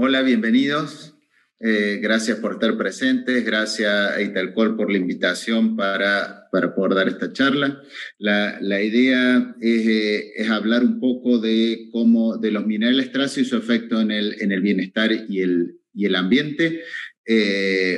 Hola, bienvenidos. Gracias por estar presentes. Gracias a Italcol por la invitación para poder dar esta charla. La idea es hablar un poco de los minerales traza y su efecto en el bienestar y el ambiente.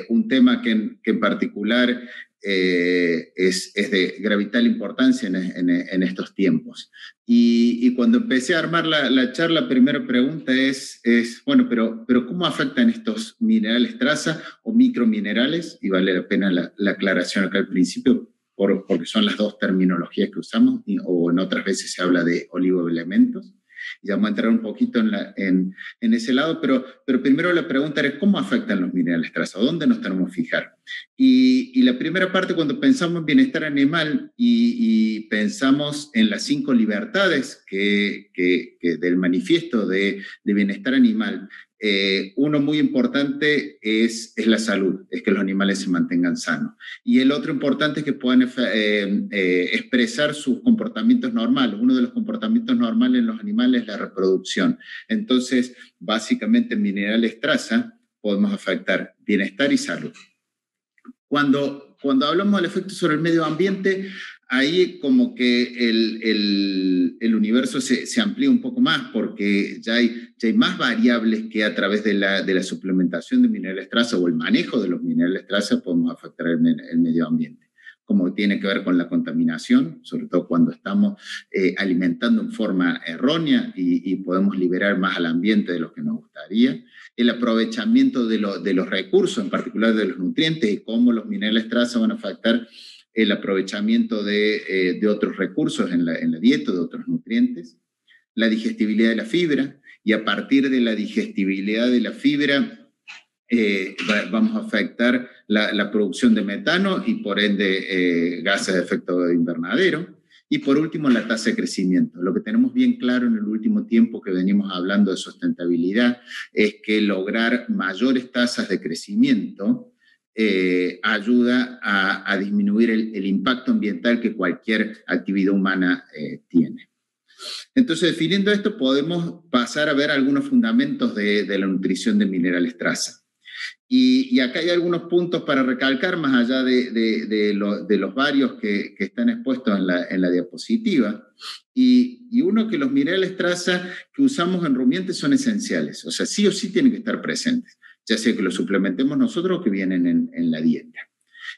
Un tema que en particular es de vital importancia en estos tiempos. Y cuando empecé a armar la charla, la primera pregunta es bueno, pero ¿cómo afectan estos minerales traza o microminerales? Y vale la pena la aclaración acá al principio, porque son las dos terminologías que usamos, o en otras veces se habla de oligoelementos. Ya vamos a entrar un poquito en ese lado, pero primero la pregunta es ¿cómo afectan los minerales traza? ¿Dónde nos tenemos que fijar? Y la primera parte, cuando pensamos en bienestar animal y pensamos en las 5 libertades que del manifiesto de bienestar animal, uno muy importante es la salud, es que los animales se mantengan sanos. Y el otro importante es que puedan expresar sus comportamientos normales. Uno de los comportamientos normales en los animales es la reproducción. Entonces, básicamente en minerales traza podemos afectar bienestar y salud. Cuando hablamos del efecto sobre el medio ambiente, ahí como que el universo se amplía un poco más, porque ya hay más variables que a través de la suplementación de minerales traza o el manejo de los minerales traza podemos afectar el medio ambiente, como tiene que ver con la contaminación, sobre todo cuando estamos alimentando en forma errónea y podemos liberar más al ambiente de lo que nos gustaría. El aprovechamiento de los recursos, en particular de los nutrientes, y cómo los minerales traza van a afectar el aprovechamiento de otros recursos en la dieta, de otros nutrientes. La digestibilidad de la fibra, y a partir de la digestibilidad de la fibra vamos a afectar la producción de metano y por ende gases de efecto invernadero. Y por último, la tasa de crecimiento. Lo que tenemos bien claro en el último tiempo que venimos hablando de sustentabilidad es que lograr mayores tasas de crecimiento ayuda a disminuir el impacto ambiental que cualquier actividad humana tiene. Entonces, definiendo esto, podemos pasar a ver algunos fundamentos de la nutrición de minerales traza. Y acá hay algunos puntos para recalcar, más allá de los varios que están expuestos en la diapositiva. Y uno, que los minerales traza que usamos en rumiantes son esenciales, o sea, sí o sí tienen que estar presentes, ya sea que los suplementemos nosotros o que vienen en la dieta.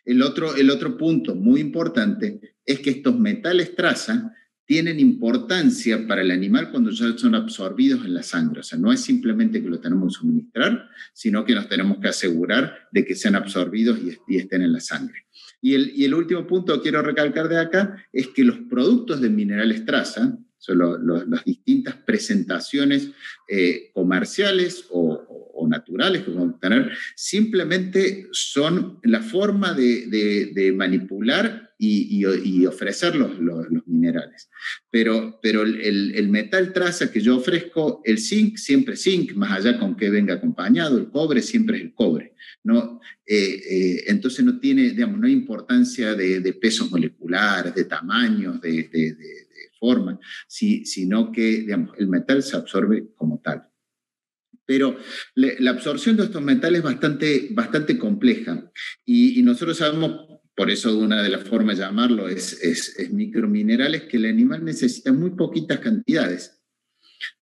El otro punto muy importante es que estos metales traza tienen importancia para el animal cuando ya son absorbidos en la sangre. O sea, no es simplemente que lo tenemos que suministrar, sino que nos tenemos que asegurar de que sean absorbidos y estén en la sangre. Y el último punto que quiero recalcar de acá es que los productos de minerales traza, son las distintas presentaciones comerciales o naturales que vamos a tener, simplemente son la forma de manipular y ofrecer los minerales. Pero el metal traza que yo ofrezco, el zinc, siempre zinc, más allá con que venga acompañado, el cobre siempre es el cobre. ¿No? Entonces no tiene, digamos, no hay importancia de pesos moleculares, de tamaños, de forma, sino que, digamos, el metal se absorbe como tal. Pero la absorción de estos metales es bastante compleja y nosotros sabemos, por eso una de las formas de llamarlo es microminerales, que el animal necesita muy poquitas cantidades,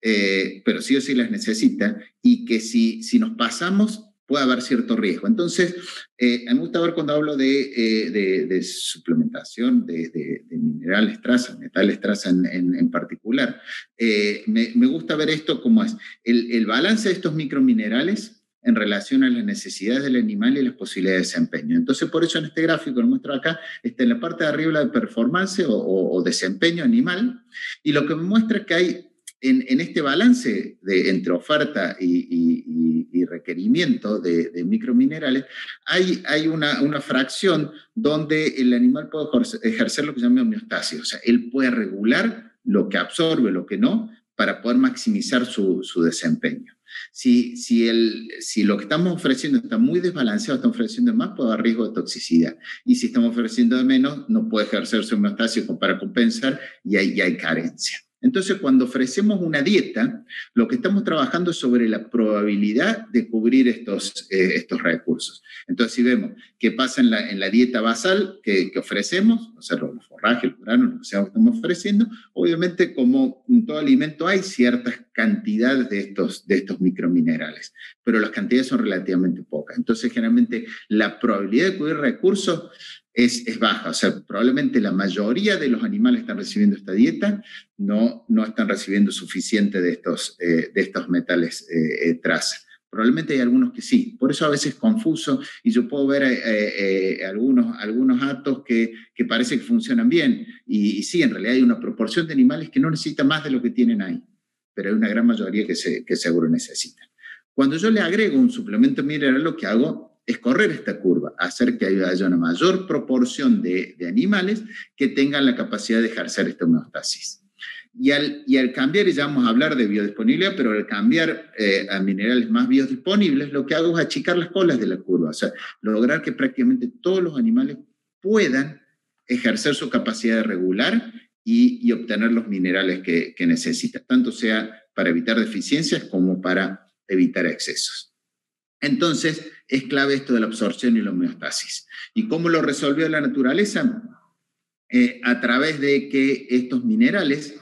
pero sí o sí las necesita, y que si nos pasamos puede haber cierto riesgo. Entonces, a mí me gusta ver, cuando hablo de suplementación de minerales traza, metales traza en particular, me gusta ver esto como es el balance de estos microminerales en relación a las necesidades del animal y las posibilidades de desempeño. Entonces, por eso en este gráfico, lo muestro acá, está en la parte de arriba de performance o desempeño animal, y lo que me muestra es que hay en este balance entre oferta y requerimiento de microminerales, hay una fracción donde el animal puede ejercer lo que se llama homeostasis. O sea, él puede regular lo que absorbe, lo que no, para poder maximizar su desempeño. Si lo que estamos ofreciendo está muy desbalanceado, estamos ofreciendo más, puede haber riesgo de toxicidad. Y si estamos ofreciendo de menos, no puede ejercer su homeostasis para compensar, y hay carencia. Entonces, cuando ofrecemos una dieta, lo que estamos trabajando es sobre la probabilidad de cubrir estos recursos. Entonces, si vemos qué pasa en la dieta basal que ofrecemos, o sea, los forrajes, los granos, lo que sea que estamos ofreciendo, obviamente, como en todo alimento hay ciertas cantidades de estos microminerales, pero las cantidades son relativamente pocas. Entonces, generalmente, la probabilidad de cubrir recursos es baja. O sea, probablemente la mayoría de los animales que están recibiendo esta dieta no están recibiendo suficiente de estos metales traza. Probablemente hay algunos que sí. Por eso a veces es confuso y yo puedo ver algunos datos que parece que funcionan bien. Y sí, en realidad hay una proporción de animales que no necesitan más de lo que tienen ahí, pero hay una gran mayoría que seguro necesitan. Cuando yo le agrego un suplemento mineral, lo que hago es correr esta curva, hacer que haya una mayor proporción de animales que tengan la capacidad de ejercer esta homeostasis. Y al cambiar, y ya vamos a hablar de biodisponibilidad, pero al cambiar a minerales más biodisponibles, lo que hago es achicar las colas de la curva, o sea, lograr que prácticamente todos los animales puedan ejercer su capacidad de regular y obtener los minerales que necesitan, tanto sea para evitar deficiencias como para evitar excesos. Entonces, es clave esto de la absorción y la homeostasis. ¿Y cómo lo resolvió la naturaleza? A través de que estos minerales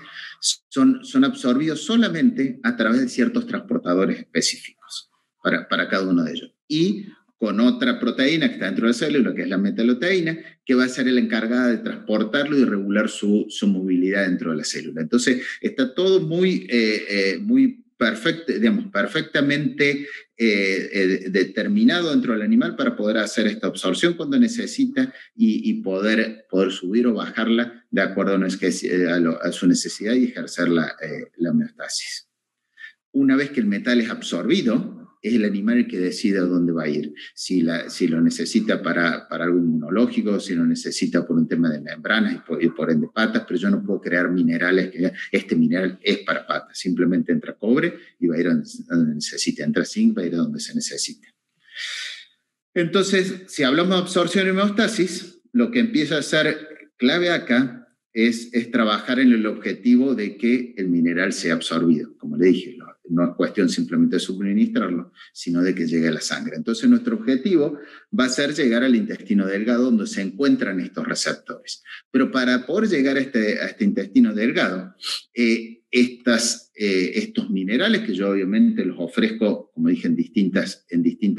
son absorbidos solamente a través de ciertos transportadores específicos para cada uno de ellos. Y con otra proteína que está dentro de la célula, que es la metaloteína, que va a ser la encargada de transportarlo y regular su movilidad dentro de la célula. Entonces, está todo muy perfectamente determinado dentro del animal para poder hacer esta absorción cuando necesita y poder subir o bajarla de acuerdo a su necesidad y ejercer la homeostasis. Una vez que el metal es absorbido, es el animal el que decide a dónde va a ir. Si lo necesita para algo inmunológico, si lo necesita por un tema de membranas y por ende patas, pero yo no puedo crear minerales que este mineral es para patas. Simplemente entra cobre y va a ir donde necesite. Entra zinc, va a ir a donde se necesite. Entonces, si hablamos de absorción y homeostasis, lo que empieza a ser clave acá es trabajar en el objetivo de que el mineral sea absorbido. Como le dije, no es cuestión simplemente de suministrarlo, sino de que llegue a la sangre. Entonces, nuestro objetivo va a ser llegar al intestino delgado, donde se encuentran estos receptores. Pero para poder llegar a este intestino delgado, estos minerales, que yo obviamente los ofrezco, como dije, en distintas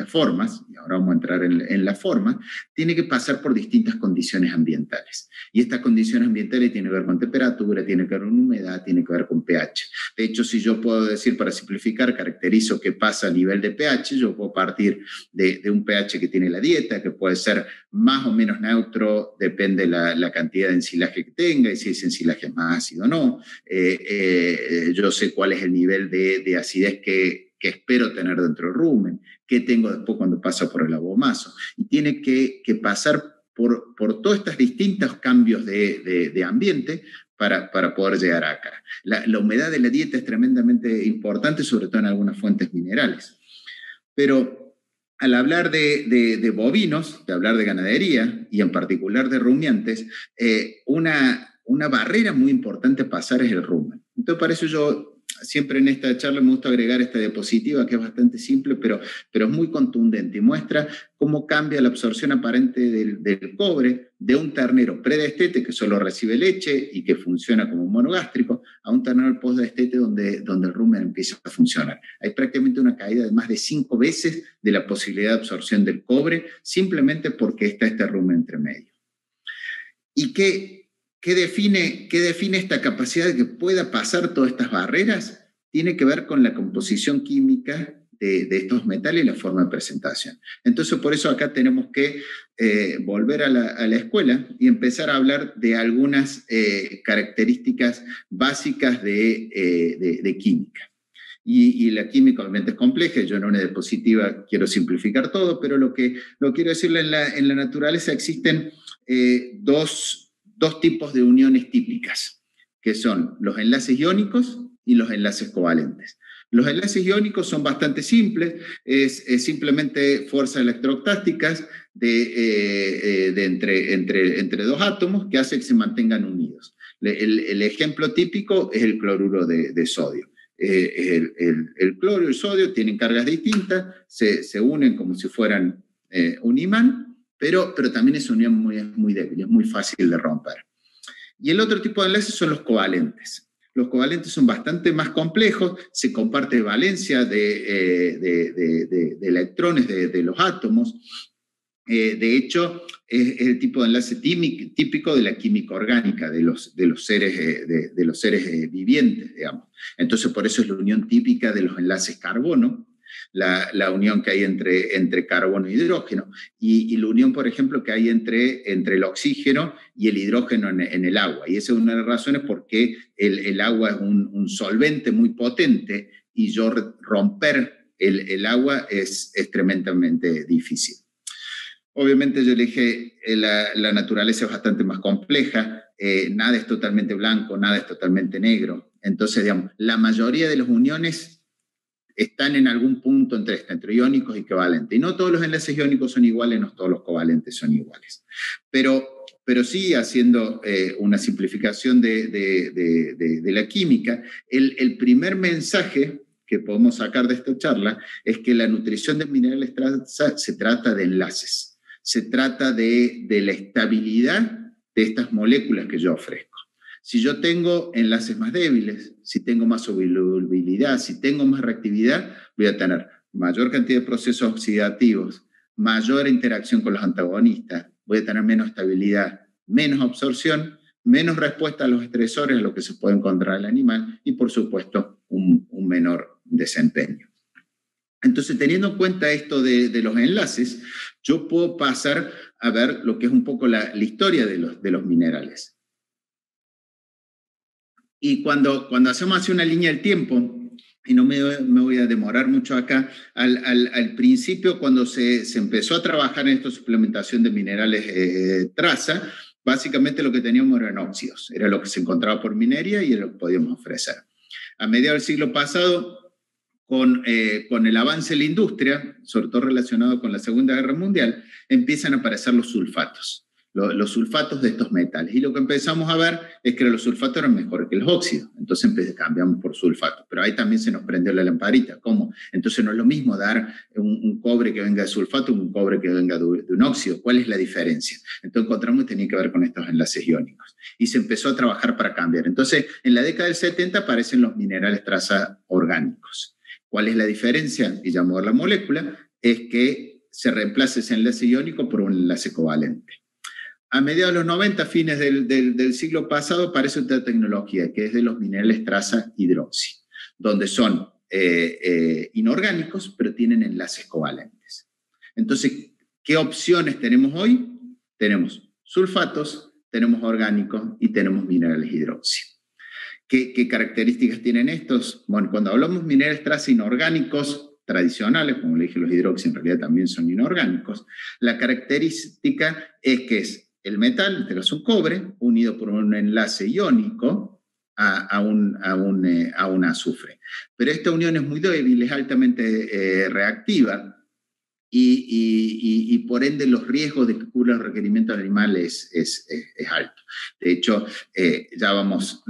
formas, y ahora vamos a entrar en la forma, tiene que pasar por distintas condiciones ambientales. Y estas condiciones ambientales tienen que ver con temperatura, tienen que ver con humedad, tienen que ver con pH. De hecho, si yo puedo decir, para simplificar, caracterizo qué pasa a nivel de pH, yo puedo partir de un pH que tiene la dieta, que puede ser más o menos neutro, depende la cantidad de ensilaje que tenga, y si ese ensilaje es más ácido o no. Yo sé cuál es el nivel de acidez que espero tener dentro del rumen, qué tengo después cuando pasa por el abomazo. Y tiene que pasar por todos estos distintos cambios de ambiente para poder llegar acá. La humedad de la dieta es tremendamente importante, sobre todo en algunas fuentes minerales. Pero al hablar de bovinos, de hablar de ganadería, y en particular de rumiantes, una barrera muy importante a pasar es el rumen. Entonces, para eso yo siempre en esta charla me gusta agregar esta diapositiva que es bastante simple, pero es muy contundente y muestra cómo cambia la absorción aparente del cobre de un ternero predestete que solo recibe leche y que funciona como monogástrico a un ternero postdestete donde el rumen empieza a funcionar. Hay prácticamente una caída de más de 5 veces de la posibilidad de absorción del cobre simplemente porque está este rumen entre medio. ¿Y ¿Qué define esta capacidad de que pueda pasar todas estas barreras? Tiene que ver con la composición química de estos metales y la forma de presentación. Entonces, por eso acá tenemos que volver a la escuela y empezar a hablar de algunas características básicas de química. Y la química obviamente es compleja, yo en una diapositiva quiero simplificar todo, pero lo que quiero decirle en la naturaleza existen dos tipos de uniones típicas, que son los enlaces iónicos y los enlaces covalentes. Los enlaces iónicos son bastante simples, es simplemente fuerzas electrostáticas entre dos átomos que hacen que se mantengan unidos. El ejemplo típico es el cloruro de sodio. El cloro y el sodio tienen cargas distintas, se unen como si fueran un imán, pero también esa unión muy débil, es muy fácil de romper. Y el otro tipo de enlaces son los covalentes. Los covalentes son bastante más complejos, se comparte valencia de electrones de los átomos. De hecho, es el tipo de enlace típico de la química orgánica, de los seres vivientes, digamos. Entonces, por eso es la unión típica de los enlaces carbono, la unión que hay entre carbono e hidrógeno, y la unión, por ejemplo, que hay entre el oxígeno y el hidrógeno en el agua. Y esa es una de las razones por qué el agua es un solvente muy potente, y romper el agua es tremendamente difícil. Obviamente yo le dije, la naturaleza es bastante más compleja, nada es totalmente blanco, nada es totalmente negro. Entonces, digamos, la mayoría de las uniones están en algún punto entre iónicos y covalentes. Y no todos los enlaces iónicos son iguales, no todos los covalentes son iguales. Pero sí, haciendo una simplificación de la química, el primer mensaje que podemos sacar de esta charla es que la nutrición de minerales traza se trata de enlaces. Se trata de la estabilidad de estas moléculas que yo ofrezco. Si yo tengo enlaces más débiles, si tengo más solubilidad, si tengo más reactividad, voy a tener mayor cantidad de procesos oxidativos, mayor interacción con los antagonistas, voy a tener menos estabilidad, menos absorción, menos respuesta a los estresores, a lo que se puede encontrar en el animal, y por supuesto un menor desempeño. Entonces, teniendo en cuenta esto de los enlaces, yo puedo pasar a ver lo que es un poco la historia de los minerales. Y cuando hacemos así una línea del tiempo, y no me voy a demorar mucho acá, al principio, cuando se empezó a trabajar en esta suplementación de minerales traza, básicamente lo que teníamos eran óxidos, era lo que se encontraba por minería y era lo que podíamos ofrecer. A mediados del siglo pasado, con el avance de la industria, sobre todo relacionado con la Segunda Guerra Mundial, empiezan a aparecer los sulfatos de estos metales. Y lo que empezamos a ver es que los sulfatos eran mejores que los óxidos. Entonces cambiamos por sulfatos. Pero ahí también se nos prendió la lamparita. ¿Cómo? Entonces no es lo mismo dar un cobre que venga de sulfato que un cobre que venga de un óxido. ¿Cuál es la diferencia? Entonces encontramos que tenía que ver con estos enlaces iónicos. Y se empezó a trabajar para cambiar. Entonces, en la década del 70 aparecen los minerales traza orgánicos. ¿Cuál es la diferencia? Y llamó la molécula, es que se reemplaza ese enlace iónico por un enlace covalente. A mediados de los 90, fines del siglo pasado, aparece otra tecnología, que es de los minerales traza hidroxi, donde son inorgánicos, pero tienen enlaces covalentes. Entonces, ¿qué opciones tenemos hoy? Tenemos sulfatos, tenemos orgánicos y tenemos minerales hidroxi. ¿Qué características tienen estos? Bueno, cuando hablamos de minerales traza inorgánicos tradicionales, como le dije, los hidroxi en realidad también son inorgánicos, la característica es que es el metal, en este caso un cobre, unido por un enlace iónico a un azufre. Pero esta unión es muy débil, es altamente reactiva, y por ende los riesgos de que ocurra el requerimiento del animal es alto. De hecho, ya vamos...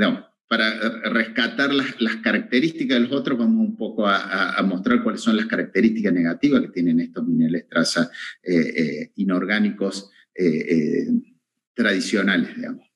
para rescatar las características de los otros, vamos un poco a mostrar cuáles son las características negativas que tienen estos minerales traza inorgánicos tradicionales, digamos.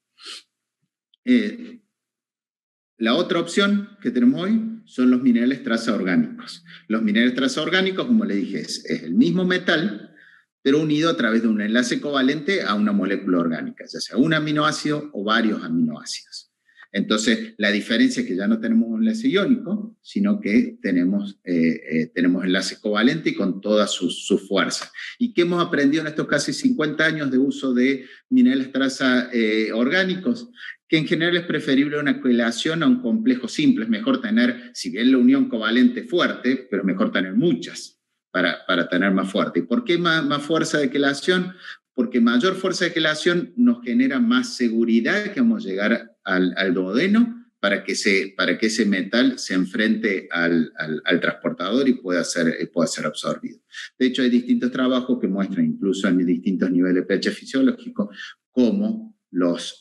La otra opción que tenemos hoy son los minerales traza orgánicos. Los minerales traza orgánicos, como le dije, es el mismo metal, pero unido a través de un enlace covalente a una molécula orgánica, ya sea un aminoácido o varios aminoácidos. Entonces, la diferencia es que ya no tenemos un enlace iónico, sino que tenemos enlaces covalentes y con toda su fuerza. ¿Y qué hemos aprendido en estos casi 50 años de uso de minerales traza orgánicos? Que en general es preferible una quelación a un complejo simple. Es mejor tener, si bien la unión covalente fuerte, pero mejor tener muchas para tener más fuerte. ¿Y por qué más fuerza de quelación? Porque mayor fuerza de quelación nos genera más seguridad que vamos a llegar al duodeno para que ese metal se enfrente al transportador y pueda ser absorbido. De hecho, hay distintos trabajos que muestran, incluso en distintos niveles de pH fisiológico, cómo los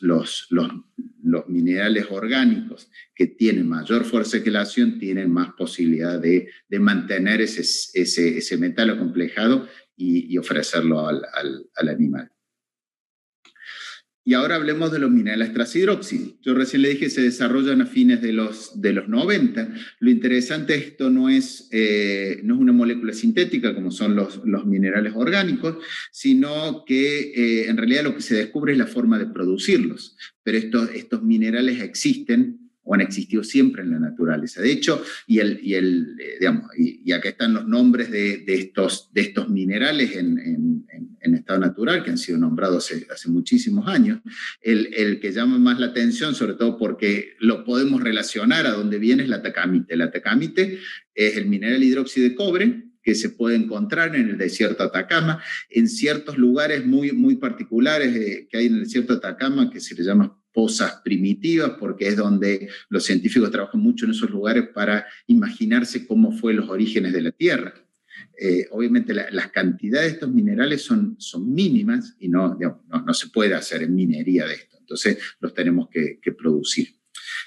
minerales orgánicos que tienen mayor fuerza de quelación tienen más posibilidad de mantener ese metal acomplejado y ofrecerlo al animal. Y ahora hablemos de los minerales trasidroxi. Yo recién le dije que se desarrollan a fines de los 90. Lo interesante, esto no es una molécula sintética como son los minerales orgánicos, sino que en realidad lo que se descubre es la forma de producirlos. Pero estos minerales existen o han existido siempre en la naturaleza. De hecho, y acá están los nombres de estos minerales en estado natural, que han sido nombrados hace muchísimos años. El que llama más la atención, sobre todo porque lo podemos relacionar a donde viene, es la atacamite. La atacamite es el mineral hidróxido de cobre, que se puede encontrar en el desierto de Atacama, en ciertos lugares muy, muy particulares que hay en el desierto de Atacama, que se le llama pozas primitivas, porque es donde los científicos trabajan mucho en esos lugares para imaginarse cómo fue los orígenes de la Tierra. Obviamente las cantidades de estos minerales son mínimas y no se puede hacer minería de esto, entonces los tenemos que producir.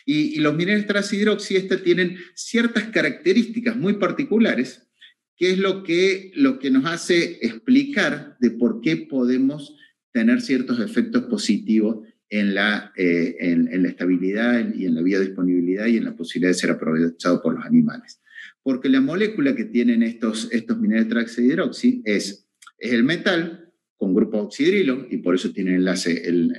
Y los minerales trasidroxi tienen ciertas características muy particulares, que es lo que nos hace explicar de por qué podemos tener ciertos efectos positivos en la estabilidad y en la biodisponibilidad y en la posibilidad de ser aprovechado por los animales. Porque la molécula que tienen estos minerales trasidroxi es el metal con grupo oxidrilo, y por eso tiene el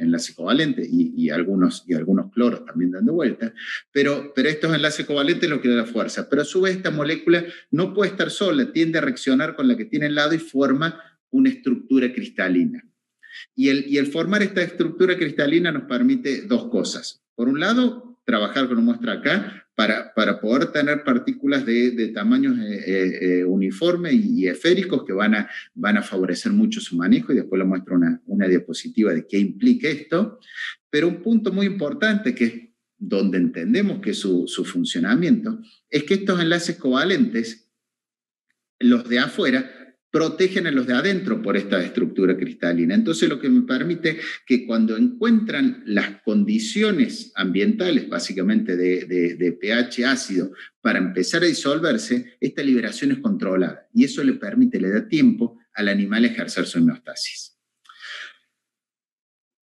enlace covalente y algunos cloros también dando vuelta, pero estos enlaces covalentes es lo que da la fuerza. Pero a su vez esta molécula no puede estar sola, tiende a reaccionar con la que tiene al lado y forma una estructura cristalina. Y el formar esta estructura cristalina nos permite dos cosas. Por un lado, trabajar con una muestra acá para poder tener partículas de tamaños uniformes y esféricos que van a favorecer mucho su manejo, y después le muestro una diapositiva de qué implica esto. Pero un punto muy importante, que es donde entendemos que su funcionamiento, es que estos enlaces covalentes, los de afuera, protegen a los de adentro por esta estructura cristalina. Entonces lo que me permite que cuando encuentran las condiciones ambientales, básicamente de pH ácido, para empezar a disolverse, esta liberación es controlada y eso le da tiempo al animal a ejercer su homeostasis.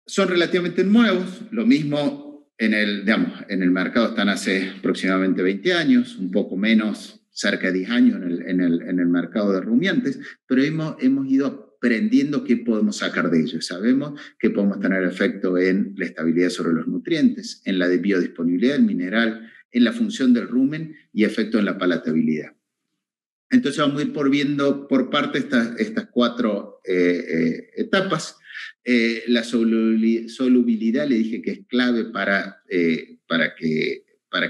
Son relativamente nuevos, lo mismo en el mercado están hace aproximadamente 20 años, un poco menos, cerca de 10 años en el mercado de rumiantes, pero hemos ido aprendiendo qué podemos sacar de ellos. Sabemos que podemos tener efecto en la estabilidad sobre los nutrientes, en la biodisponibilidad del mineral, en la función del rumen y efecto en la palatabilidad. Entonces vamos a ir viendo por parte estas cuatro etapas. La solubilidad le dije que es clave para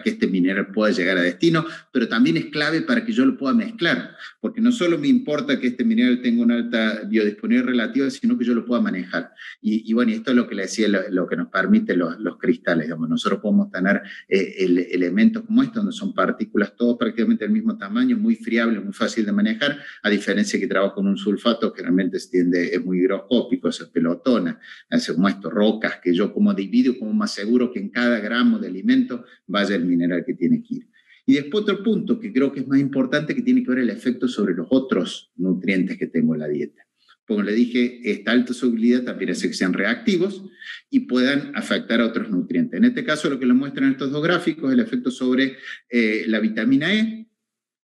que este mineral pueda llegar a destino, pero también es clave para que yo lo pueda mezclar, porque no solo me importa que este mineral tenga una alta biodisponibilidad relativa, sino que yo lo pueda manejar. Y bueno, esto es lo que le decía, lo que nos permite los cristales. Digamos. Nosotros podemos tener elementos como estos, donde son partículas todos prácticamente del mismo tamaño, muy friable, muy fácil de manejar, a diferencia que trabajo con un sulfato que realmente es muy higroscópico, se pelotona, hace como esto, rocas, que yo como divido, como más seguro que en cada gramo de alimento vaya el mineral que tiene que ir. Y después otro punto que creo que es más importante, que tiene que ver el efecto sobre los otros nutrientes que tengo en la dieta. Como le dije, esta alta solubilidad también hace que sean reactivos y puedan afectar a otros nutrientes. En este caso, lo que les muestran estos dos gráficos es el efecto sobre la vitamina E.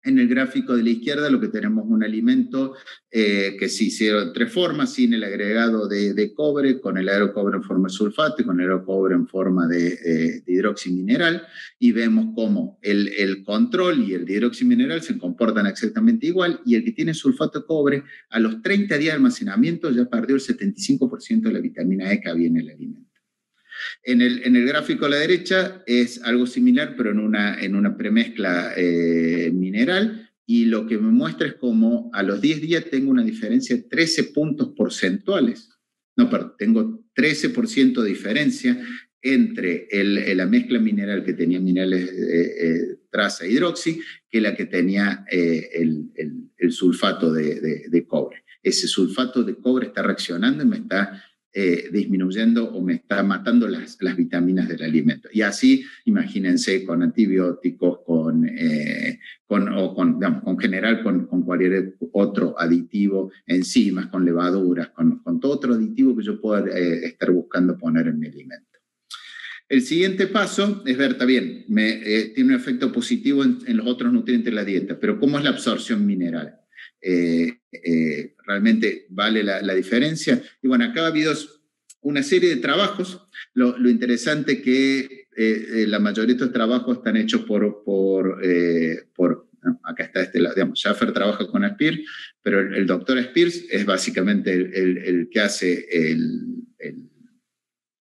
En el gráfico de la izquierda lo que tenemos es un alimento que se hicieron de tres formas, sin el agregado de cobre, con el agregado de cobre en forma de sulfato y con el agregado de cobre en forma de hidroximineral, y vemos cómo el control y el hidroximineral se comportan exactamente igual, y el que tiene sulfato de cobre, a los 30 días de almacenamiento ya perdió el 75% de la vitamina E que había en el alimento. En el gráfico a la derecha es algo similar, pero en una premezcla mineral, y lo que me muestra es como a los 10 días tengo una diferencia de 13 puntos porcentuales. No, perdón, tengo 13% de diferencia entre la mezcla mineral que tenía minerales traza hidroxi que la que tenía el sulfato de cobre. Ese sulfato de cobre está reaccionando y me está disminuyendo o me está matando las vitaminas del alimento. Y así, imagínense, con antibióticos, digamos, con general, con cualquier otro aditivo, enzimas, con levaduras, con todo otro aditivo que yo pueda estar buscando poner en mi alimento. El siguiente paso es ver, está bien, tiene un efecto positivo en los otros nutrientes de la dieta, pero ¿cómo es la absorción mineral? ¿Realmente vale la diferencia? Y bueno, acá ha habido una serie de trabajos. Lo interesante que la mayoría de estos trabajos están hechos acá está digamos, Schaffer trabaja con Spears, pero el doctor Spears es básicamente el que hace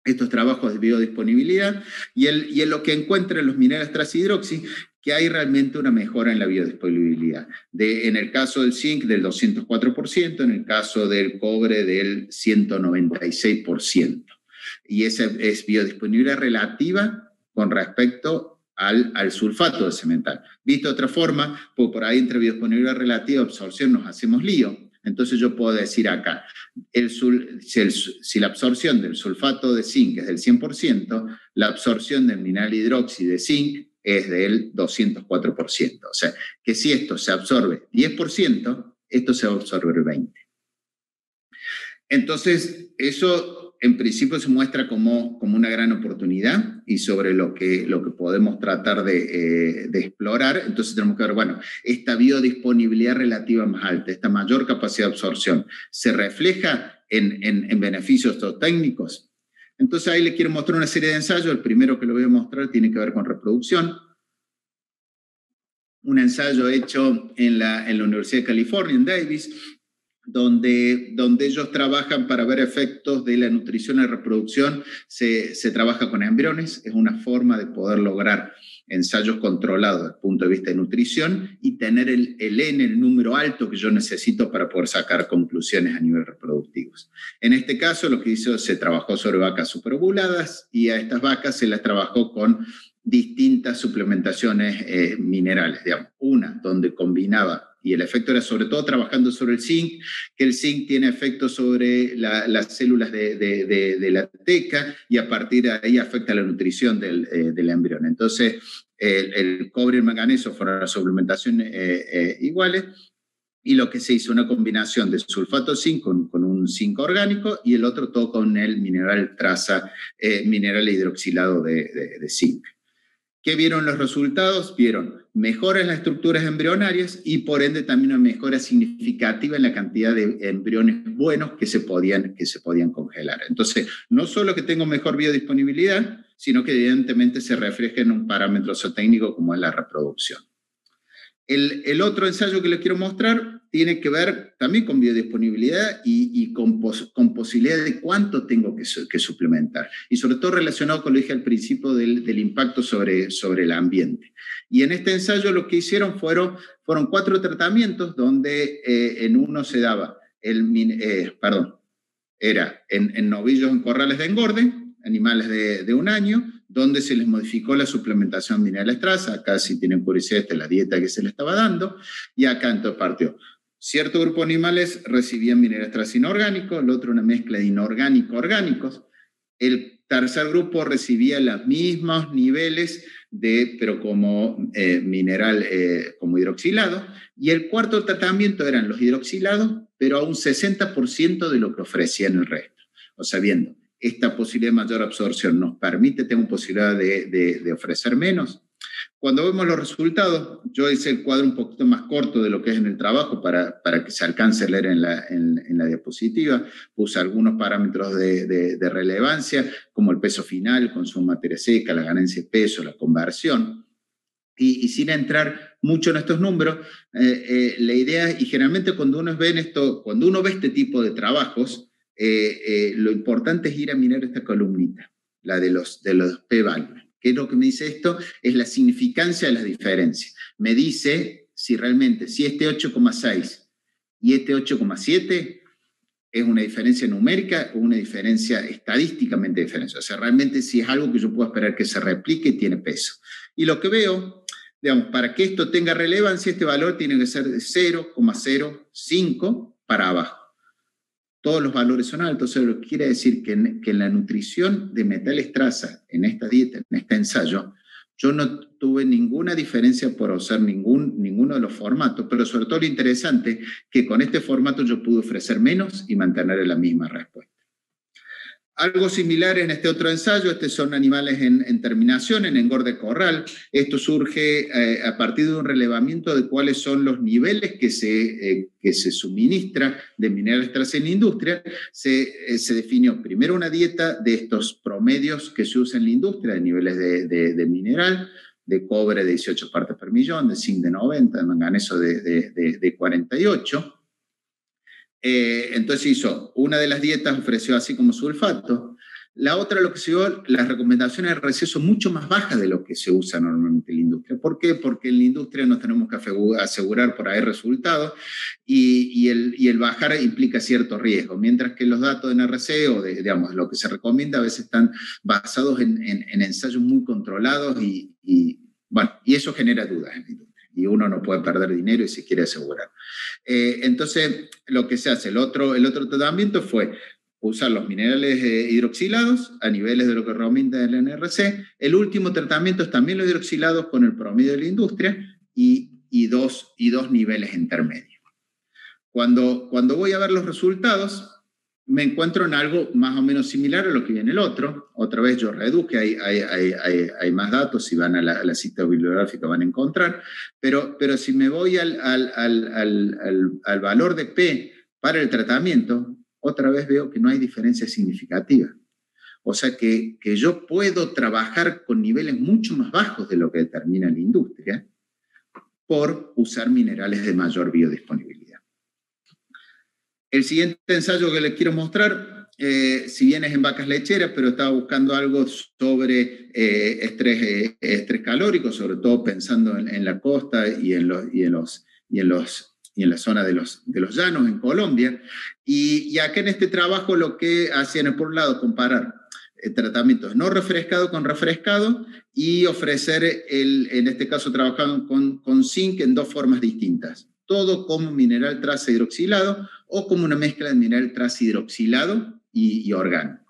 estos trabajos de biodisponibilidad, y él lo que encuentra en los minerales trasidroxi, que hay realmente una mejora en la biodisponibilidad. En el caso del zinc, del 204%, en el caso del cobre, del 196%. Y esa es biodisponibilidad relativa con respecto al sulfato de cemental. Visto de otra forma, pues por ahí entre biodisponibilidad relativa y absorción nos hacemos lío. Entonces yo puedo decir acá, si la absorción del sulfato de zinc es del 100%, la absorción del mineral hidróxido de zinc es del 204%. O sea, que si esto se absorbe 10%, esto se va a absorber 20%. Entonces, eso en principio se muestra como una gran oportunidad y sobre lo que podemos tratar de explorar. Entonces tenemos que ver, bueno, esta biodisponibilidad relativa más alta, esta mayor capacidad de absorción, ¿se refleja en beneficios técnicos? Entonces ahí les quiero mostrar una serie de ensayos. El primero que lo voy a mostrar tiene que ver con reproducción. Un ensayo hecho en la Universidad de California, en Davis, donde ellos trabajan para ver efectos de la nutrición y reproducción. Se trabaja con embriones, es una forma de poder lograr ensayos controlados desde el punto de vista de nutrición y tener el N, el número alto que yo necesito para poder sacar conclusiones a nivel reproductivos. En este caso, lo que hizo, se trabajó sobre vacas superovuladas, y a estas vacas se las trabajó con distintas suplementaciones minerales, digamos. Una donde combinaba, y el efecto era sobre todo trabajando sobre el zinc, que el zinc tiene efectos sobre las células de la teca, y a partir de ahí afecta la nutrición del embrión. Entonces, el cobre y el manganeso fueron las suplementaciones iguales, y lo que se hizo una combinación de sulfato zinc con un zinc orgánico, y el otro todo con el mineral traza, mineral hidroxilado de zinc. ¿Qué vieron los resultados? Vieron mejoras en las estructuras embrionarias y por ende también una mejora significativa en la cantidad de embriones buenos que se podían congelar. Entonces, no solo que tengo mejor biodisponibilidad, sino que evidentemente se refleja en un parámetro zootécnico como es la reproducción. El otro ensayo que les quiero mostrar tiene que ver también con biodisponibilidad y con posibilidad de cuánto tengo que suplementar. Y sobre todo relacionado con lo que dije al principio del impacto sobre el ambiente. Y en este ensayo lo que hicieron fueron 4 tratamientos donde en uno se daba era en novillos en corrales de engorde, animales de 1 año, donde se les modificó la suplementación de minerales traza. Acá, si tienen curiosidad, esta es la dieta que se le estaba dando, y acá entonces partió. Cierto grupo de animales recibían minerales traza inorgánicos, el otro una mezcla de inorgánico-orgánicos. El tercer grupo recibía los mismos niveles pero como mineral, como hidroxilado, y el cuarto tratamiento eran los hidroxilados, pero a un 60% de lo que ofrecían el resto. O sea, viendo esta posibilidad de mayor absorción nos permite tener posibilidad de ofrecer menos. Cuando vemos los resultados, yo hice el cuadro un poquito más corto de lo que es en el trabajo para que se alcance a leer en la diapositiva. Puse algunos parámetros de relevancia, como el peso final, el consumo de materia seca, la ganancia de peso, la conversión. Y sin entrar mucho en estos números, la idea, y generalmente cuando uno ve este tipo de trabajos, lo importante es ir a mirar esta columnita, la de los p-values. ¿Qué es lo que me dice esto? Es la significancia de las diferencias. Me dice si realmente, si este 8,6 y este 8,7 es una diferencia numérica o una diferencia estadísticamente diferente. O sea, realmente si es algo que yo puedo esperar que se replique, tiene peso. Y lo que veo, digamos, para que esto tenga relevancia, este valor tiene que ser de 0,05 para abajo. todos los valores son altos. Eso quiere decir que en la nutrición de metales traza, en esta dieta, en este ensayo, yo no tuve ninguna diferencia por usar ninguno de los formatos, pero sobre todo lo interesante, que con este formato yo pude ofrecer menos y mantener la misma respuesta. Algo similar en este otro ensayo, son animales en terminación, en engorde corral. Esto surge a partir de un relevamiento de cuáles son los niveles que se suministra de minerales traza en la industria. Se definió primero una dieta de estos promedios que se usan en la industria, de niveles de mineral, de cobre de 18 partes per millón, de zinc de 90, de manganeso de 48. Entonces hizo una de las dietas, ofreció así como sulfato. La otra, lo que se dio, las recomendaciones de RC son mucho más bajas de lo que se usa normalmente en la industria. ¿Por qué? Porque en la industria nos tenemos que asegurar por ahí resultados y el bajar implica cierto riesgo, mientras que los datos en RC o digamos, lo que se recomienda a veces están basados en ensayos muy controlados y eso genera dudas en la industria. Y uno no puede perder dinero y se quiere asegurar. Entonces, lo que se hace, el otro tratamiento fue usar los minerales hidroxilados a niveles de lo que recomienda el NRC. El último tratamiento es también los hidroxilados con el promedio de la industria y dos niveles intermedios. Cuando voy a ver los resultados, me encuentro en algo más o menos similar a lo que viene el otro. Otra vez yo reduje, hay más datos, si van a la cita bibliográfica van a encontrar, pero si me voy al valor de P para el tratamiento, otra vez veo que no hay diferencia significativa. O sea que yo puedo trabajar con niveles mucho más bajos de lo que determina la industria por usar minerales de mayor biodisponibilidad. El siguiente ensayo que les quiero mostrar, si bien es en vacas lecheras, pero estaba buscando algo sobre estrés calórico, sobre todo pensando en la costa y en la zona de los llanos en Colombia. Y acá en este trabajo lo que hacían es, por un lado, comparar tratamientos no refrescado con refrescado y ofrecer, en este caso trabajaban con zinc en dos formas distintas. Todo como mineral traza hidroxilado o como una mezcla de mineral traza hidroxilado y orgánico.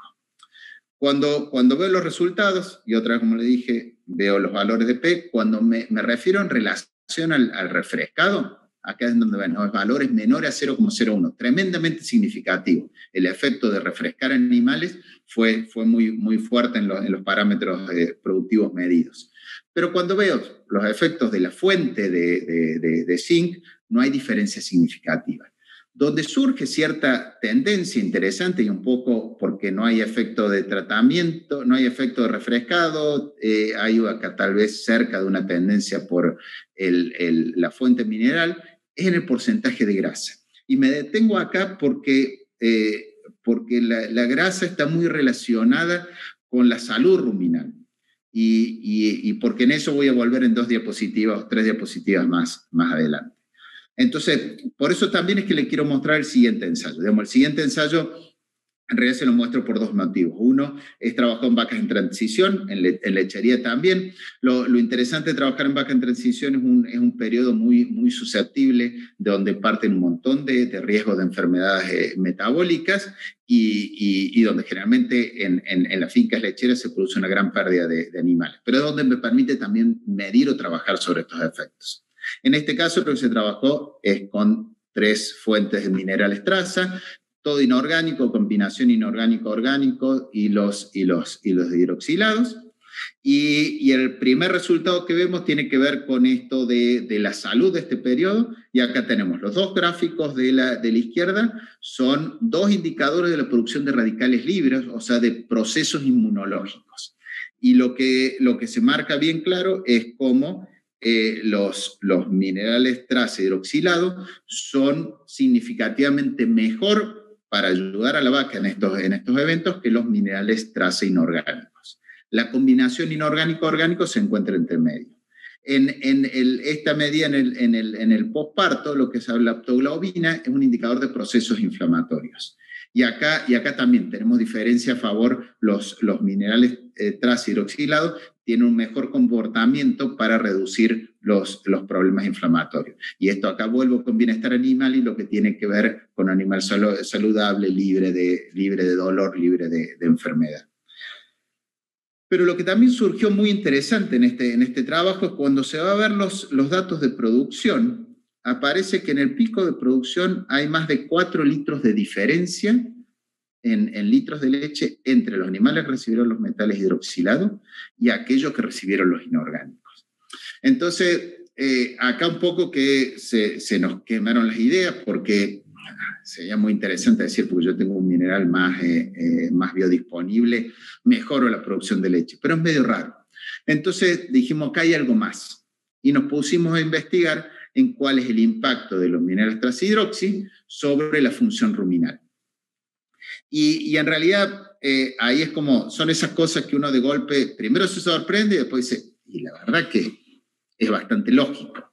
Cuando veo los resultados, y otra vez como le dije, veo los valores de P, cuando me refiero en relación al refrescado, acá es donde ven los valores menores a 0,01, tremendamente significativo. El efecto de refrescar animales fue muy fuerte en los parámetros productivos medidos. Pero cuando veo los efectos de la fuente de zinc, no hay diferencia significativa. Donde surge cierta tendencia interesante y un poco porque no hay efecto de tratamiento, no hay efecto de refrescado, hay acá tal vez cerca de una tendencia por la fuente mineral, es en el porcentaje de grasa. Y me detengo acá porque la grasa está muy relacionada con la salud ruminal. Y porque en eso voy a volver en 2 diapositivas, 3 diapositivas más adelante. Entonces, por eso también es que le quiero mostrar el siguiente ensayo. Digamos, el siguiente ensayo, en realidad se lo muestro por 2 motivos. Uno es trabajar en vacas en transición, en lechería también. Lo interesante de trabajar en vacas en transición es un periodo muy susceptible, de donde parten un montón de riesgos de enfermedades metabólicas y donde generalmente en las fincas lecheras se produce una gran pérdida de animales. Pero es donde me permite también medir o trabajar sobre estos efectos. En este caso, lo que se trabajó es con 3 fuentes de minerales traza, todo inorgánico, combinación inorgánico-orgánico y los hidroxilados. Y el primer resultado que vemos tiene que ver con esto de la salud de este periodo. Y acá tenemos los 2 gráficos de la izquierda, son 2 indicadores de la producción de radicales libres, o sea, de procesos inmunológicos. Y lo que se marca bien claro es cómo los minerales traza hidroxilados son significativamente mejor para ayudar a la vaca en estos eventos que los minerales traza inorgánicos. La combinación inorgánico-orgánico se encuentra entre medio. Esta medida en el posparto, lo que es la leptoglobina, es un indicador de procesos inflamatorios. Y acá también tenemos diferencia a favor, los minerales traza hidroxilados tienen un mejor comportamiento para reducir los problemas inflamatorios. Y esto acá vuelvo con bienestar animal y lo que tiene que ver con animal saludable, libre de dolor, libre de enfermedad. Pero lo que también surgió muy interesante en este trabajo es cuando se va a ver los datos de producción, aparece que en el pico de producción hay más de 4 litros de diferencia en litros de leche entre los animales que recibieron los metales hidroxilados y aquellos que recibieron los inorgánicos. Entonces, acá un poco que se nos quemaron las ideas porque sería muy interesante decir, porque yo tengo un mineral más biodisponible, mejoro la producción de leche, pero es medio raro. Entonces dijimos que hay algo más y nos pusimos a investigar en cuál es el impacto de los minerales transhidroxi sobre la función ruminal. Y en realidad ahí es como, son esas cosas que uno de golpe primero se sorprende y después dice, y la verdad que es bastante lógico.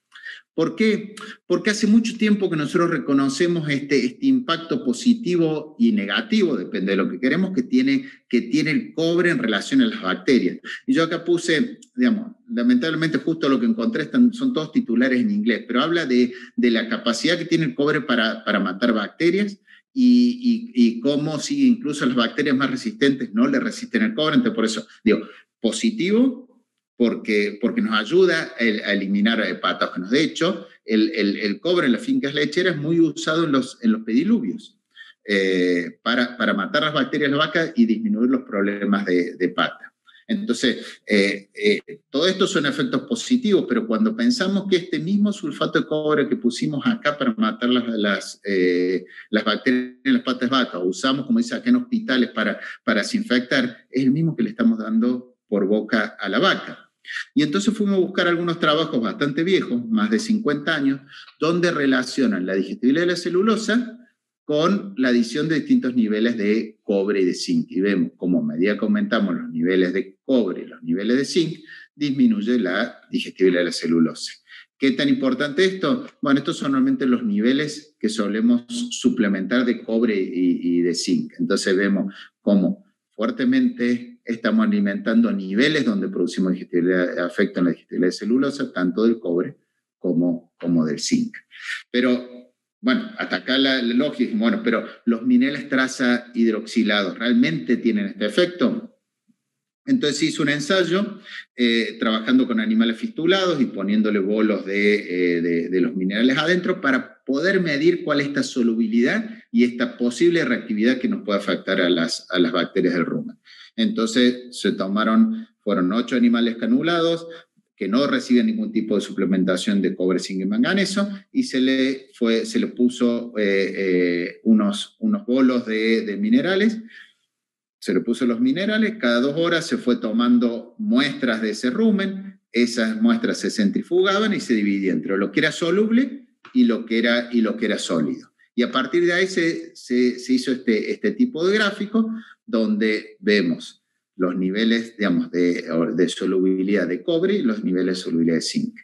¿Por qué? Porque hace mucho tiempo que nosotros reconocemos este impacto positivo y negativo, depende de lo que queremos, que tiene el cobre en relación a las bacterias. Y yo acá puse, digamos, lamentablemente justo lo que encontré son todos titulares en inglés, pero habla de la capacidad que tiene el cobre para matar bacterias y cómo si incluso las bacterias más resistentes no le resisten el cobre. Entonces, por eso digo, positivo, porque nos ayuda a eliminar patógenos. De hecho, el cobre en las fincas lecheras es muy usado en los pediluvios para matar las bacterias de la vaca y disminuir los problemas de pata. Entonces, todo esto son efectos positivos, pero cuando pensamos que este mismo sulfato de cobre que pusimos acá para matar las bacterias en las patas de vaca, usamos, como dice acá en hospitales, para desinfectar, es el mismo que le estamos dando por boca a la vaca. Y entonces fuimos a buscar algunos trabajos bastante viejos, más de 50 años, donde relacionan la digestibilidad de la celulosa con la adición de distintos niveles de cobre y de zinc. Y vemos cómo a medida que aumentamos los niveles de cobre y los niveles de zinc, disminuye la digestibilidad de la celulosa. ¿Qué tan importante es esto? Bueno, estos son normalmente los niveles que solemos suplementar de cobre y de zinc. Entonces vemos cómo fuertemente estamos alimentando niveles donde producimos afectan la digestibilidad de celulosa, tanto del cobre como del zinc. Pero, bueno, hasta acá la lógica, bueno, pero los minerales traza hidroxilados, ¿realmente tienen este efecto? Entonces hice un ensayo trabajando con animales fistulados y poniéndole bolos de los minerales adentro para poder medir cuál es esta solubilidad y esta posible reactividad que nos puede afectar a las bacterias del rumen. Entonces fueron 8 animales canulados que no reciben ningún tipo de suplementación de cobre, zinc y manganeso y se le puso unos bolos de minerales. Se le puso los minerales, cada 2 horas se fue tomando muestras de ese rumen, esas muestras se centrifugaban y se dividían entre lo que era soluble y lo que era sólido. Y a partir de ahí se hizo este tipo de gráfico donde vemos los niveles, digamos, de solubilidad de cobre y los niveles de solubilidad de zinc.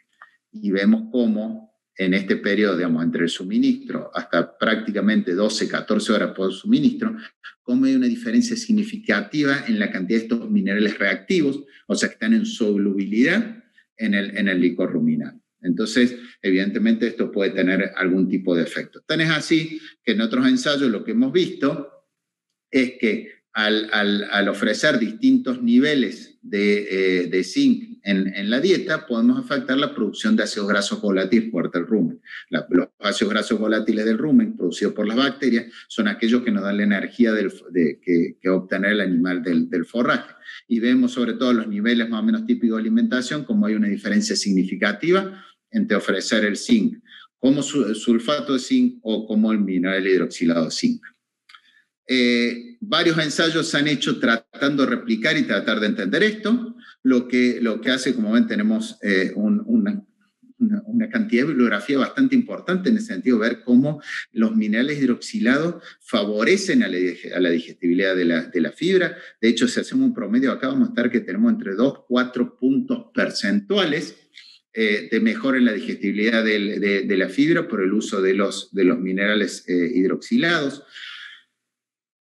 Y vemos cómo en este periodo, digamos, entre el suministro hasta prácticamente 12, 14 horas por suministro, cómo hay una diferencia significativa en la cantidad de estos minerales reactivos, o sea, que están en solubilidad en el licor ruminal. Entonces, evidentemente, esto puede tener algún tipo de efecto. Tan es así que en otros ensayos lo que hemos visto es que al ofrecer distintos niveles de zinc en la dieta, podemos afectar la producción de ácidos grasos volátiles por el rumen. Los ácidos grasos volátiles del rumen, producidos por las bacterias, son aquellos que nos dan la energía que obtener el animal del forraje. Y vemos sobre todo los niveles más o menos típicos de alimentación, como hay una diferencia significativa entre ofrecer el zinc como sulfato de zinc o como el mineral hidroxilado de zinc. Varios ensayos se han hecho tratando de replicar y tratar de entender esto, lo que hace, como ven, tenemos una cantidad de bibliografía bastante importante en el sentido de ver cómo los minerales hidroxilados favorecen a la digestibilidad de la fibra. De hecho, si hacemos un promedio acá, vamos a estar que tenemos entre 2-4 puntos percentuales de mejora en la digestibilidad de la fibra por el uso de los minerales hidroxilados.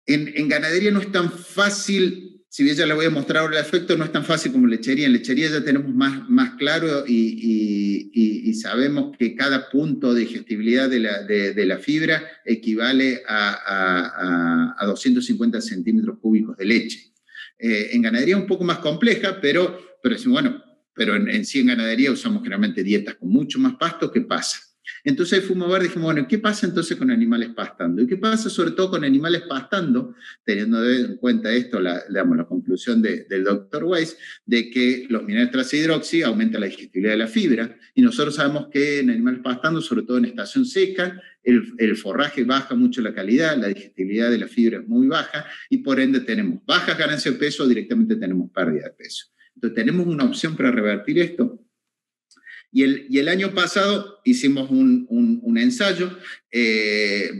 En ganadería no es tan fácil si bien ya les voy a mostrar ahora el efecto, no es tan fácil como lechería. En lechería ya tenemos más claro y sabemos que cada punto de digestibilidad de la fibra equivale a 250 centímetros cúbicos de leche. En ganadería es un poco más compleja, pero bueno, pero en sí en ganadería usamos generalmente dietas con mucho más pasto. ¿Qué pasa? Entonces ahí fuimos a ver, dijimos, bueno, ¿qué pasa entonces con animales pastando? ¿Y qué pasa sobre todo con animales pastando, teniendo en cuenta esto, la conclusión del doctor Weiss, de que los minerales traza hidroxi aumentan la digestibilidad de la fibra, y nosotros sabemos que en animales pastando, sobre todo en estación seca, el forraje baja mucho la calidad, la digestibilidad de la fibra es muy baja, y por ende tenemos bajas ganancias de peso, o directamente tenemos pérdida de peso. Entonces tenemos una opción para revertir esto. Y el año pasado hicimos un ensayo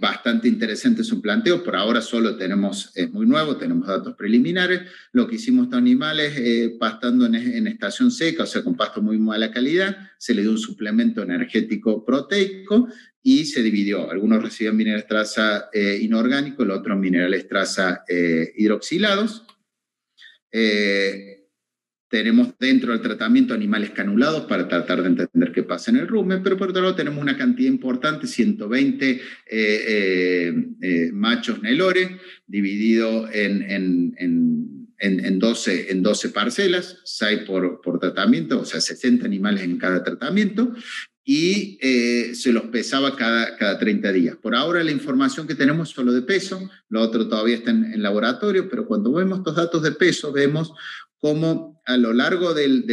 bastante interesante, su planteo. Por ahora solo es muy nuevo, tenemos datos preliminares. Lo que hicimos a estos animales pastando en estación seca, o sea, con pasto muy mala calidad, se le dio un suplemento energético proteico y se dividió. Algunos recibían minerales traza inorgánicos, los otros minerales traza hidroxilados. Tenemos dentro del tratamiento animales canulados para tratar de entender qué pasa en el rumen, pero por otro lado tenemos una cantidad importante, 120 machos Nelore, dividido en 12 parcelas, 6 por tratamiento, o sea, 60 animales en cada tratamiento, y se los pesaba cada 30 días. Por ahora la información que tenemos es solo de peso, lo otro todavía está en laboratorio, pero cuando vemos estos datos de peso, vemos cómo a lo largo del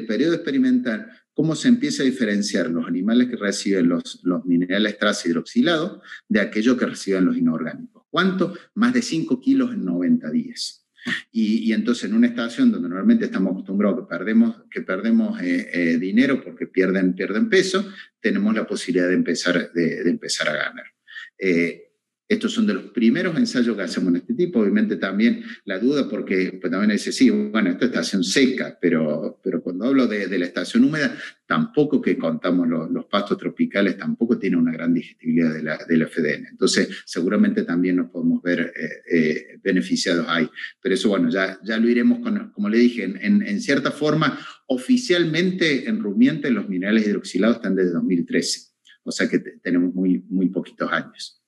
periodo experimental, cómo se empieza a diferenciar los animales que reciben los minerales traza hidroxilados de aquellos que reciben los inorgánicos. ¿Cuánto? Más de 5 kilos en 90 días. Y entonces en una estación donde normalmente estamos acostumbrados que perdemos dinero porque pierden peso, tenemos la posibilidad de empezar a ganar. Estos son de los primeros ensayos que hacemos en este tipo. Obviamente también la duda, porque pues también dice, sí, bueno, esta estación seca, pero cuando hablo de la estación húmeda, tampoco que contamos los pastos tropicales, tampoco tiene una gran digestibilidad del FDN. Entonces, seguramente también nos podemos ver beneficiados ahí. Pero eso, bueno, ya lo iremos, como le dije, en cierta forma, oficialmente en rumiantes los minerales hidroxilados están desde 2013. O sea que tenemos muy poquitos años.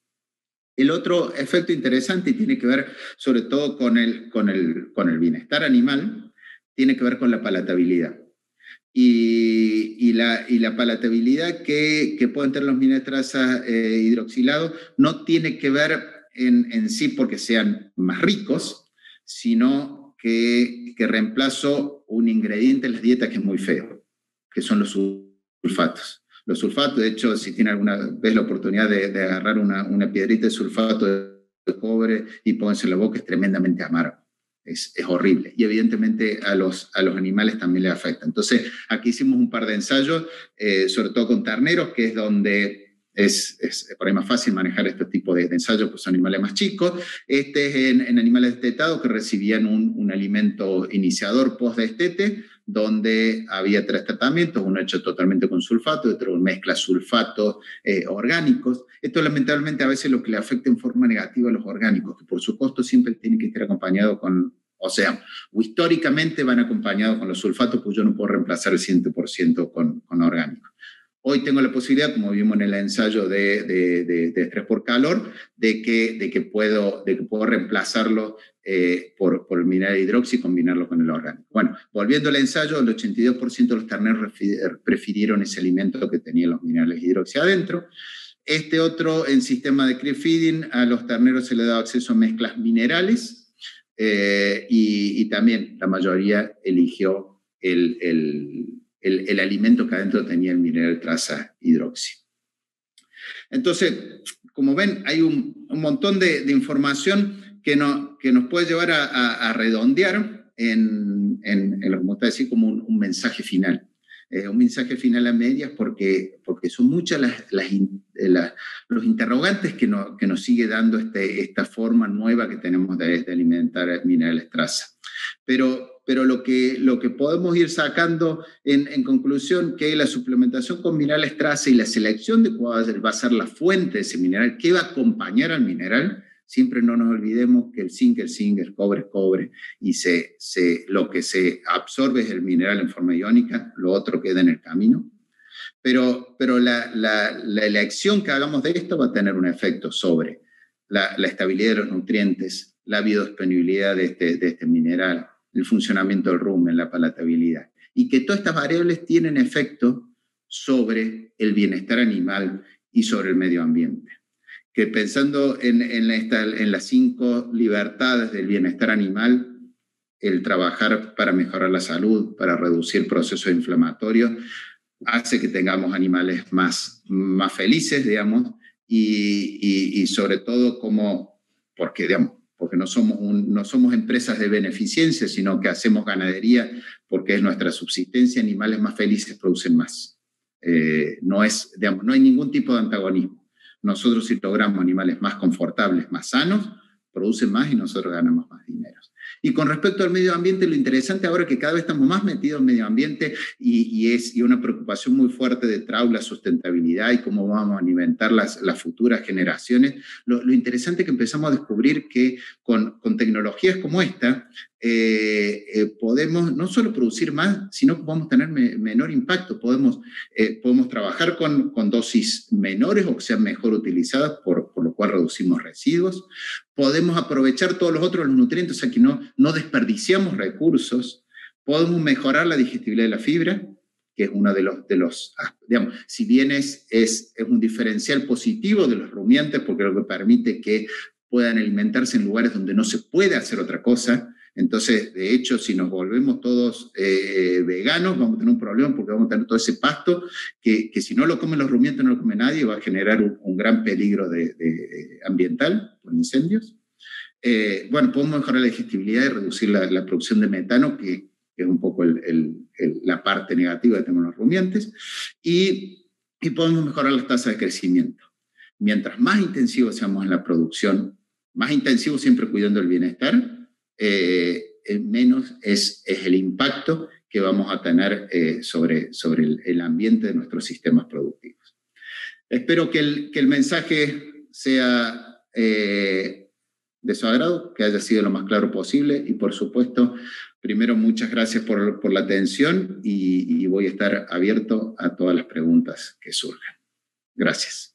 El otro efecto interesante, y tiene que ver sobre todo con el bienestar animal, tiene que ver con la palatabilidad. Y la palatabilidad que pueden tener los minerales traza hidroxilados no tiene que ver en sí porque sean más ricos, sino que reemplazo un ingrediente en las dietas que es muy feo, que son los sulfatos. Los sulfatos, de hecho, si tiene alguna vez la oportunidad de agarrar una piedrita de sulfato de cobre y pónganse en la boca, es tremendamente amargo. Es horrible. Y evidentemente a los animales también les afecta. Entonces, aquí hicimos un par de ensayos, sobre todo con terneros, que es donde es por ahí más fácil manejar este tipo de ensayos, pues son animales más chicos. Este es en animales destetados que recibían un alimento iniciador post-destete, donde había 3 tratamientos, uno hecho totalmente con sulfato, otro mezcla sulfatos orgánicos. Esto lamentablemente a veces lo que le afecta en forma negativa a los orgánicos, que por su costo siempre tienen que estar acompañados o históricamente van acompañados con los sulfatos, pues yo no puedo reemplazar el 100% con orgánicos. Hoy tengo la posibilidad, como vimos en el ensayo de estrés por calor, de que puedo reemplazarlo por el mineral hidroxi y combinarlo con el orgánico. Bueno, volviendo al ensayo, el 82% de los terneros prefirieron ese alimento que tenía los minerales hidroxi adentro. Este otro, en sistema de creep feeding, a los terneros se le daba acceso a mezclas minerales y también la mayoría eligió el alimento que adentro tenía el mineral traza hidroxi. Entonces, como ven, hay un montón de información que nos puede llevar a redondear en lo que me gusta decir como un mensaje final. Un mensaje final a medias porque son muchas los interrogantes que nos sigue dando esta forma nueva que tenemos de alimentar minerales traza. Pero lo que podemos ir sacando en conclusión, que la suplementación con minerales traza y la selección de cuál va a ser la fuente de ese mineral, qué va a acompañar al mineral, siempre no nos olvidemos que el zinc es zinc, el cobre es cobre, y lo que se absorbe es el mineral en forma iónica, lo otro queda en el camino. Pero la elección que hagamos de esto va a tener un efecto sobre la estabilidad de los nutrientes, la biodisponibilidad de este mineral, el funcionamiento del rumen, la palatabilidad. Y que todas estas variables tienen efecto sobre el bienestar animal y sobre el medio ambiente. Que pensando en las 5 libertades del bienestar animal, el trabajar para mejorar la salud, para reducir procesos inflamatorios, hace que tengamos animales más felices, digamos, y sobre todo porque no somos empresas de beneficencia, sino que hacemos ganadería porque es nuestra subsistencia. Animales más felices producen más. No hay ningún tipo de antagonismo. Nosotros, si logramos animales más confortables, más sanos, producen más y nosotros ganamos más dinero. Y con respecto al medio ambiente, lo interesante ahora es que cada vez estamos más metidos en medio ambiente y una preocupación muy fuerte detrás de la sustentabilidad y cómo vamos a alimentar las futuras generaciones. Lo interesante es que empezamos a descubrir que con tecnologías como esta podemos no solo producir más, sino que podemos tener menor impacto. Podemos trabajar con dosis menores o que sean mejor utilizadas, por lo cual reducimos residuos. Podemos aprovechar todos los otros nutrientes, o sea que no desperdiciamos recursos. Podemos mejorar la digestibilidad de la fibra, que es uno de los digamos, si bien es un diferencial positivo de los rumiantes, porque lo que permite que puedan alimentarse en lugares donde no se puede hacer otra cosa. Entonces, de hecho, si nos volvemos todos veganos, vamos a tener un problema porque vamos a tener todo ese pasto que si no lo comen los rumiantes, no lo come nadie, va a generar un gran peligro ambiental por incendios. Podemos mejorar la digestibilidad y reducir la producción de metano, que es un poco la parte negativa que tenemos los rumiantes, y podemos mejorar las tasas de crecimiento. Mientras más intensivos seamos en la producción, más intensivos siempre cuidando el bienestar, menos es el impacto que vamos a tener sobre el ambiente de nuestros sistemas productivos. Espero que el mensaje sea de su agrado, que haya sido lo más claro posible, y por supuesto, primero muchas gracias por la atención y voy a estar abierto a todas las preguntas que surjan. Gracias.